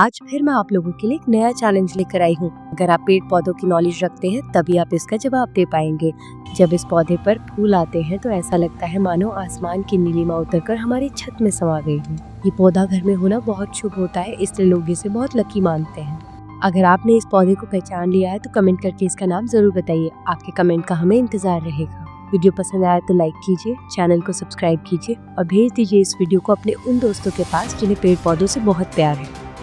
आज फिर मैं आप लोगों के लिए एक नया चैलेंज लेकर आई हूँ। अगर आप पेड़ पौधों की नॉलेज रखते हैं तभी आप इसका जवाब दे पाएंगे। जब इस पौधे पर फूल आते हैं तो ऐसा लगता है मानो आसमान की नीलिमा उतरकर हमारी छत में समा गई हो। ये पौधा घर में होना बहुत शुभ होता है, इसलिए लोग इसे बहुत लकी मानते हैं। अगर आपने इस पौधे को पहचान लिया है तो कमेंट करके इसका नाम जरूर बताइए। आपके कमेंट का हमें इंतजार रहेगा। वीडियो पसंद आया तो लाइक कीजिए, चैनल को सब्सक्राइब कीजिए और भेज दीजिए इस वीडियो को अपने उन दोस्तों के पास जिन्हें पेड़ पौधों से बहुत प्यार है।